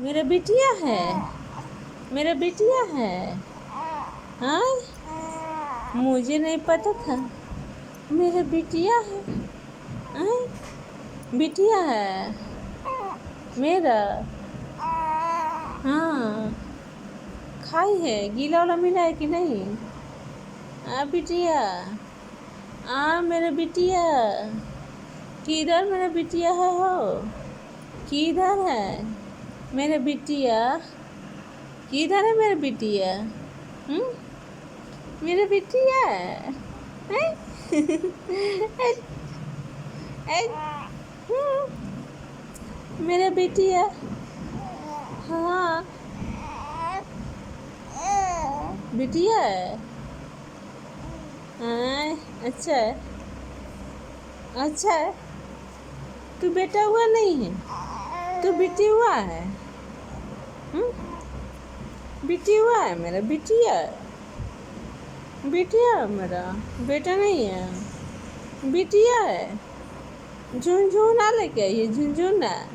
मेरा बिटिया है, मेरा बिटिया है। हाँ, मुझे नहीं पता था। मेरा बिटिया है। हाँ, बिटिया है मेरा। हाँ, खाई है, गीला वाला मिला है कि नहीं? बिटिया। मेरा बिटिया किधर? मेरा बिटिया है हो, किधर है मेरा बिटिया? किधर है मेरा बिटिया? मेरा बिटिया है। मेरा बिटिया। हाँ, बिटिया है। हाँ, अच्छा है, अच्छा है। तू बेटा हुआ नहीं है, तू बेटी हुआ है। बेटी हुआ है मेरा, बिटिया है। बिटिया है मेरा, बेटा नहीं है, बिटिया है। झुनझुना लेके आइए, झुनझुना है।